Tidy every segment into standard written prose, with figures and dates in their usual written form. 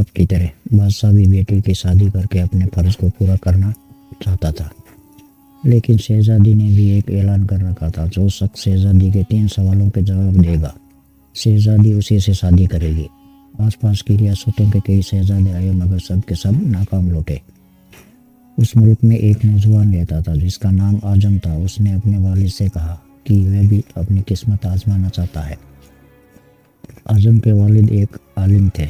باپ کی طرح بادشاہ بھی بیٹی کی شادی کر کے اپنے فرض کو پورا کرنا چاہتا تھا، لیکن شہزادی نے بھی ایک اعلان کر رکھا تھا، جو شخص شہزادی کے 3 سوالوں کے جواب دے گا شہزادی اسی سے شادی کرے گی۔ آس پاس کی ریاستوں کے کئی شہزادے آئے مگر سب کے سب ناکام لوٹے۔ اس ملک میں ایک نوجوان رہتا تھا جس کا نام اعظم تھا۔ اس نے اپنے والد سے کہا کہ وہ بھی اپنی قسمت آزمانا چاہتا ہے۔ اعظم کے والد ایک عالم تھے،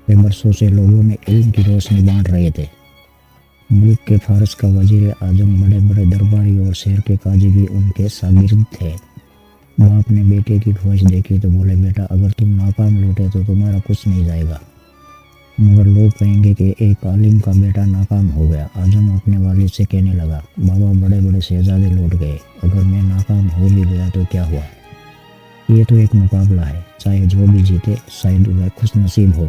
وہ برسوں سے لوگوں میں علم کی روشنی بانٹ رہے تھے۔ ملک کے فارس کا وزیر اعظم، بڑے بڑے درباری اور شہر کے قاضی بھی ان کے شاگرد تھے۔ باپ نے بیٹے کی خواہش دیکھی تو بولے، بیٹا اگر تم ناکام لوٹے تو تمہارا کچھ نہیں جائے گا، مگر لوگ کہیں گے کہ ایک عالم کا بیٹا ناکام ہو گیا۔ اعظم اپنے والد سے کہنے لگا، بابا بڑے بڑے شہزادے لوٹ گئے، اگر میں ناکام ہو بھی گیا تو کیا ہوا؟ یہ تو ایک مقابلہ ہے، چاہے جو بھی جیتے شاید وہ خوش نصیب ہو۔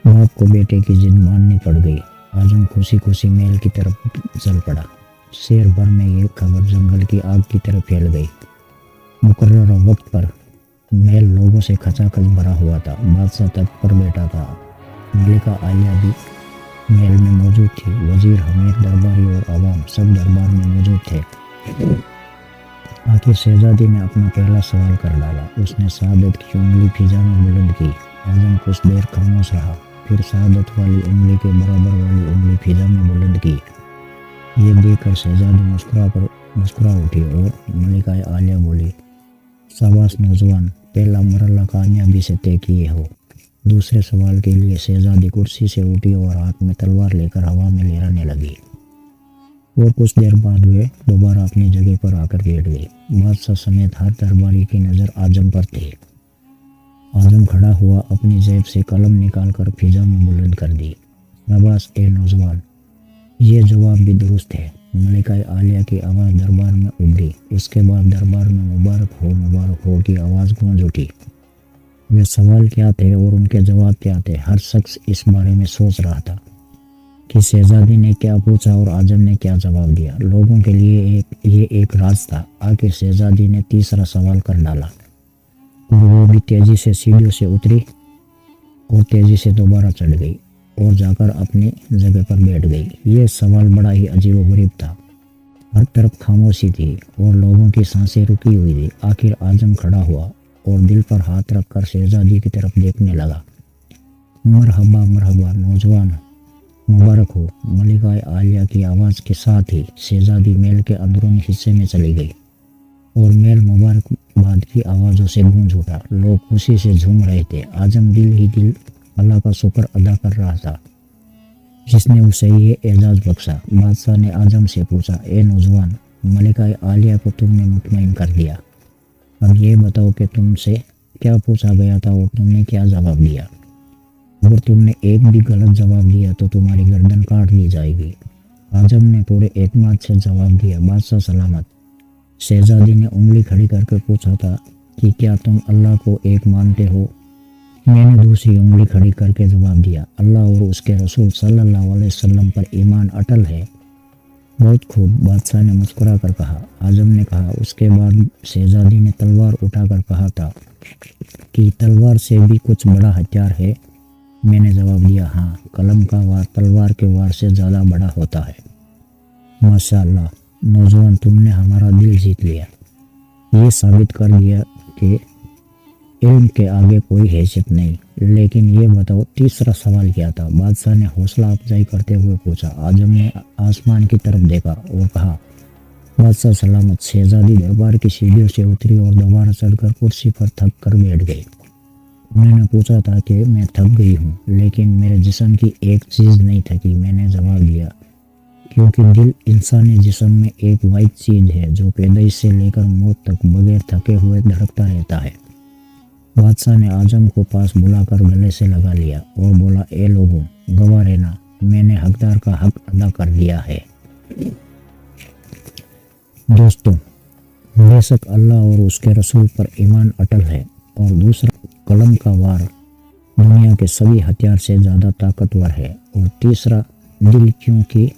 باپ کو بیٹے کی ضد ماننی پڑ گئی۔ اعظم خوشی خوشی محل کی طرف چل پڑا۔ شہر بھر میں یہ خبر جنگل کی آگ کی طرح پھیل گئی۔ مقررہ وقت پر محل لوگوں سے کھچا کھچ بھرا ہوا تھا۔ بادشاہ تخت پر بیٹھا تھا، ملکہ عالیہ بھی محل میں موجود تھی، وزیر، حمیر، درباری اور عوام سب دربار میں موجود تھے۔ آخر شہزادی نے اپنا پہلا سوال کر ڈالا۔ اس نے شہادت کی انگلی فضا میں بلند کی۔ اعظم کچھ دیر خاموش رہا، پھر شہادت والی انگلی کے برابر والی انگلی فضا میں بلند کی۔ یہ دیکھ کر شہزادی مسکرا اٹھی اور ملکہ عالیہ بولی، شاباش نوجوان، پہلا مرحلہ کامیابی سے طے کیے ہو۔ دوسرے سوال کے لیے شہزادی کرسی سے اٹھی اور ہاتھ میں تلوار لے کر ہوا میں لہرانے لگی، اور کچھ دیر بعد وہ دوبارہ اپنی جگہ پر آ کر بیٹھ گئی۔ بادشاہ سمیت ہر درباری کی نظر اعظم پر تھی۔ اعظم کھڑا ہوا، اپنی جیب سے قلم نکال کر فضا میں بلند کر دی، شاباش اے نوجوان، یہ جواب بھی درست ہے۔ ملکہ عالیہ کی آواز دربار میں ابھری۔ اس کے بعد دربار میں مبارک ہو کی آواز گونج اٹھی۔ وہ سوال کیا تھے اور ان کے جواب کیا تھے، ہر شخص اس بارے میں سوچ رہا تھا کہ شہزادی نے کیا پوچھا اور اعظم نے کیا جواب دیا۔ لوگوں کے لیے یہ ایک راز تھا۔ آخر شہزادی نے تیسرا سوال کر ڈالا اور وہ بھی تیزی سے سیڑھیوں سے اتری اور تیزی سے دوبارہ چڑھ گئی اور جا کر اپنی جگہ پر بیٹھ گئی۔ یہ سوال بڑا ہی عجیب و غریب تھا۔ ہر طرف خاموشی تھی اور لوگوں کی سانسیں رکی ہوئی تھی۔ آخر اعظم کھڑا ہوا اور دل پر ہاتھ رکھ کر شہزادی کی طرف دیکھنے لگا۔ مرحبا مرحبا نوجوان، مبارک ہو۔ ملکہ عالیہ کی آواز کے ساتھ ہی شہزادی محل کے اندرونی حصے میں چلی گئی اور محل مبارکباد کی آوازوں سے گونج اٹھا۔ لوگ خوشی سے جھوم رہے تھے۔ اعظم دل ہی دل اللہ کا شکر ادا کر رہا تھا جس نے اسے یہ اعزاز بخشا۔ بادشاہ نے اعظم سے پوچھا، اے نوجوان، ملکہ عالیہ کو تم نے مطمئن کر دیا، اب یہ بتاؤ کہ تم سے کیا پوچھا گیا تھا اور تم نے کیا جواب دیا؟ اگر تم نے ایک بھی غلط جواب دیا تو تمہاری گردن کاٹ دی جائے گی۔ اعظم نے پورے اعتماد سے جواب دیا، بادشاہ سلامت۔ شہزادی نے انگلی کھڑی کر کے پوچھا تھا کہ کیا تم اللہ کو ایک مانتے ہو؟ میں نے دوسری انگلی کھڑی کر کے جواب دیا، اللہ اور اس کے رسول صلی اللہ علیہ وسلم پر ایمان اٹل ہے۔ بہت خوب، بادشاہ نے مسکرا کر کہا۔ اعظم نے کہا، اس کے بعد شہزادی نے تلوار اٹھا کر کہا تھا کہ تلوار سے بھی کچھ بڑا ہتھیار ہے؟ میں نے جواب دیا، ہاں، قلم کا وار تلوار کے وار سے زیادہ بڑا ہوتا ہے۔ ماشاء اللہ نوجوان، تم نے ہمارا دل جیت لیا، یہ ثابت کر دیا کہ علم کے آگے کوئی حیثیت نہیں۔ لیکن یہ بتاؤ تیسرا سوال کیا تھا؟ بادشاہ نے حوصلہ افزائی کرتے ہوئے پوچھا۔ اعظم نے آسمان کی طرف دیکھا اور کہا، بادشاہ سلامت۔ شہزادی دربار کی سیڑھیوں سے اتری اور دوبارہ چڑھ کر کرسی پر تھک کر بیٹھ گئی۔ انہوں نے پوچھا تھا کہ میں تھک گئی ہوں، لیکن میرے جسم کی ایک چیز نہیں تھکی۔ میں نے جواب دیا، کیونکہ دل انسانی جسم میں ایک واحد چیز ہے جو پیدائش سے لے کر موت تک بغیر تھکے ہوئے دھڑکتا رہتا ہے۔ بادشاہ نے اعظم کو پاس بلا کر گلے سے لگا لیا اور بولا، اے لوگوں، گواہ رہنا، میں نے حقدار کا حق ادا کر دیا ہے۔ دوستوں، بے شک اللہ اور اس کے رسول پر ایمان اٹل ہے، اور دوسرا قلم کا وار دنیا کے سبھی ہتھیار سے زیادہ طاقتور ہے، اور تیسرا دل، کیونکہ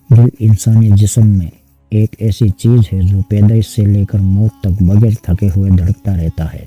دل انسانی جسم میں ایک ایسی چیز ہے جو پیدائش سے لے کر موت تک بغیر تھکے ہوئے دھڑکتا رہتا ہے۔